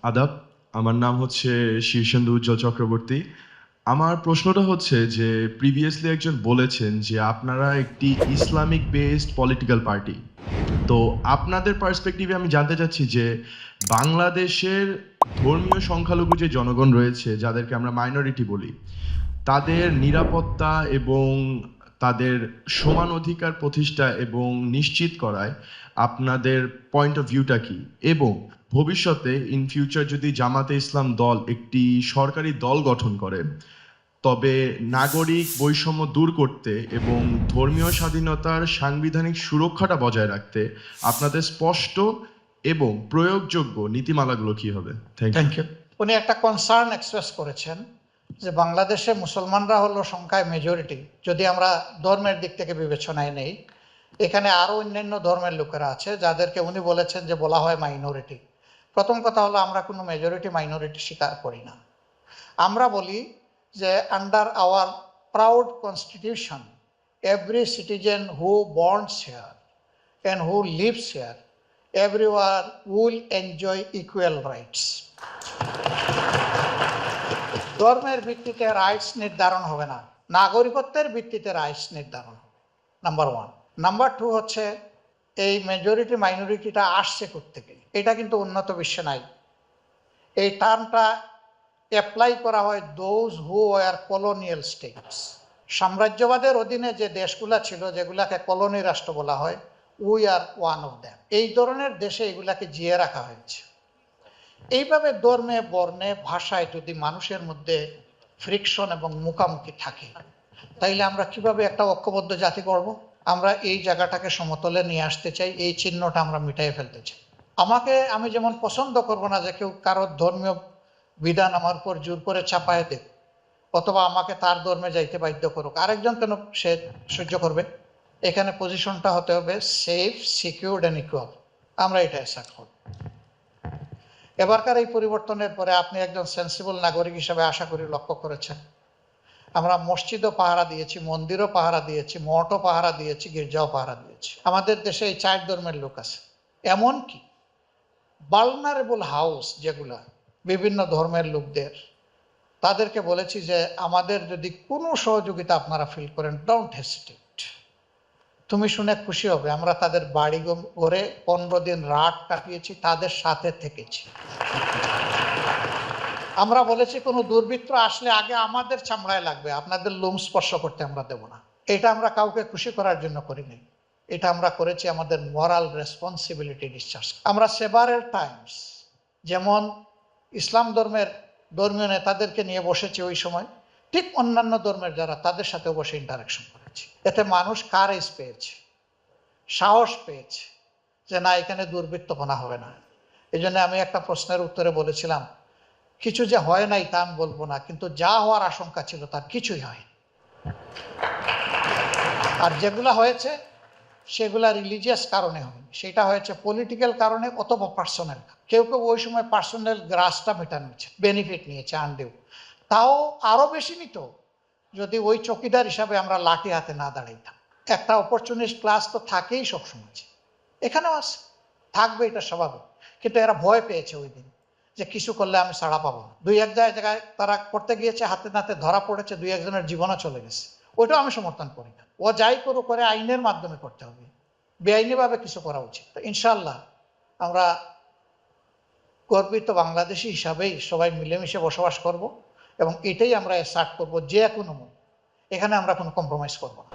আদাব, আমার নাম হচ্ছে শীর্ষেন্দু উজ্জ্বল চক্রবর্তী। আমার প্রশ্নটা হচ্ছে যে প্রিভিয়াসলি একজন বলেছেন যে আপনারা একটি ইসলামিক বেসড পলিটিক্যাল পার্টি। তো আপনাদের পার্সপেক্টিভে আমি জানতে চাচ্ছি যে বাংলাদেশের ধর্মীয় সংখ্যালঘু যে জনগণ রয়েছে, যাদেরকে আমরা মাইনরিটি বলি, তাদের নিরাপত্তা এবং তাদের সমান অধিকার প্রতিষ্ঠা এবং নিশ্চিত করায় আপনাদের পয়েন্ট অফ ভিউটা কি? এবং ভবিষ্যতে ইন ফিউচার যদি জামাতে ইসলাম দল একটি সরকারি দল গঠন করে, তবে নাগরিক বৈষম্য দূর করতে এবং ধর্মীয় স্বাধীনতার সাংবিধানিক সুরক্ষাটা বজায় রাখতে আপনাদের স্পষ্ট এবং প্রয়োগযোগ্য নীতিমালাগুলো কি হবে? Thank you. উনি একটা কনসার্ন এক্সপ্রেস করেছেন যে বাংলাদেশে মুসলমানরা হলো সংখ্যায় মেজরিটি, যদি আমরা ধর্মের দিক থেকে বিবেচনায় নেই। এখানে আরও অন্যান্য ধর্মের লোকেরা আছে যাদেরকে উনি বলেছেন যে বলা হয় মাইনরিটি। প্রথম কথা হলো আমরা কোনো মেজরিটি মাইনরিটি স্বীকার করি না। আমরা বলি যে under our proud constitution every citizen who borns here and who lives here, everyone will enjoy equal rights. ধর্মের ভিত্তিতে রাইটস নির্ধারণ হবে না, নাগরিকত্বের ভিত্তিতে রাইটস নির্ধারণ হবে, নাম্বার ওয়ান। নাম্বার টু হচ্ছে এই মেজরিটি মাইনরিটিটা আসছে কোত্থেকে? এটা কিন্তু উন্নত বিশ্বে নাই। এই টার্মটা অ্যাপ্লাই করা হয় those who are colonial states. সাম্রাজ্যবাদের অধীনে যে দেশগুলা ছিল, যেগুলাকে কলোনি রাষ্ট্র বলা হয়, we are one of them. এই ধরনের দেশে এগুলাকে জিয়ে রাখা হয়েছে। এইভাবে ধর্মে বর্ণে ভাষায় যদি মানুষের মধ্যে ফ্রিকশন এবং মুখামুখি থাকে, তাইলে আমরা কিভাবে একটা ঐক্যবদ্ধ জাতি করব? আমরা এই জায়গাটাকে সমতলে নিয়ে আসতে চাই, এই চিহ্নটা আমরা মিটাই ফেলতে চাই। আমি যেমন পছন্দ করব না যে কেউ কারোর ধর্মীয় বিধান আমার উপর জোর করে চাপায় দেব, অথবা আমাকে তার ধর্মে যাইতে বাধ্য করুক। আরেকজন কেন সে সহ্য করবে? এখানে পজিশনটা হতে হবে সেফ, সিকিউরড অ্যান্ড ইকুয়াল। আমরা এটা অ্যাকসেপ্ট করব। এবারকার এই পরিবর্তনের পরে আপনি একজন সেন্সিবল নাগরিক হিসাবে আশা করি লক্ষ্য করেছেন, আমরা মসজিদও পাহারা দিয়েছি, মন্দিরও পাহারা দিয়েছি, মঠও পাহারা দিয়েছি, গির্জাও পাহারা দিয়েছি। আমাদের দেশে এই 4 ধর্মের লোক আছে। এমনকি ভালনারেবল হাউস যেগুলা বিভিন্ন ধর্মের লোকদের, তাদেরকে বলেছি যে আমাদের যদি কোনো সহযোগিতা আপনারা ফিল করেন, ডোন্ট হেসিটেট। তুমি শুনে খুশি হবে, আমরা তাদের বাড়ি ঘরে 15 দিন রাত কাটিয়েছি, তাদের সাথে থেকেছি। আমরা বলেছি কোনো দুর্বৃত্ত আসলে আগে আমাদের চামড়ায় লাগবে, আপনাদের লোম স্পর্শ করতে আমরা দেব না। এটা আমরা কাউকে খুশি করার জন্য করিনি, এটা আমরা করেছি আমাদের মোরাল রেসপন্সিবিলিটি ডিসচার্জ। আমরা সেভারেল টাইমস যেমন ইসলাম ধর্মের ধর্মীয় নেতাদেরকে নিয়ে বসেছি ওই সময়, ঠিক অন্যান্য ধর্মের যারা, তাদের সাথেও বসে ইন্টারাকশন করেছি। এতে মানুষ কারেজ পেয়েছে, সাহস পেয়েছে যে না, এখানে দুর্বৃত্তপনা হবে না। এই জন্য আমি একটা প্রশ্নের উত্তরে বলেছিলাম, কিছু যে হয় নাই তা আমি বলবো না, কিন্তু যা হওয়ার আশঙ্কা ছিল তার কিছুই হয়। আর যেগুলা হয়েছে সেগুলা রিলিজিয়াস কারণে হয়নি, সেটা হয়েছে পলিটিক্যাল কারণে অথবা পার্সোনাল। কেউ কেউ ওই সময় পার্সোনাল গ্রাসটা মেটানোছে, বেনিফিট নিয়েছে আনডেও। তাও আরো বেশি নিত যদি ওই চকিদার হিসাবে আমরা লাঠি হাতে না দাঁড়াইতাম। একটা অপরচুনিস্ট ক্লাস তো থাকেই সবসময়, এখানেও আছে, থাকবে, এটা স্বাভাবিক। কিন্তু এরা ভয় পেয়েছে ওই দিন যে কিছু করলে আমি ছাড়া পাবো না। 2-1 জায়গায় তারা করতে গিয়েছে, হাতে নাতে ধরা পড়েছে, 2-1 জনের জীবনও চলে গেছে। ওইটাও আমি সমর্থন করি না। ও যাই করুক, করে আইনের মাধ্যমে করতে হবে, বেআইনিভাবে কিছু করা উচিত। তো ইনশাল্লাহ আমরা গর্বিত বাংলাদেশি হিসাবেই সবাই মিলেমিশে বসবাস করব, এবং এটাই আমরা অ্যাসার্ট করবো যে কোনো, এখানে আমরা কোনো কম্প্রোমাইজ করবো না।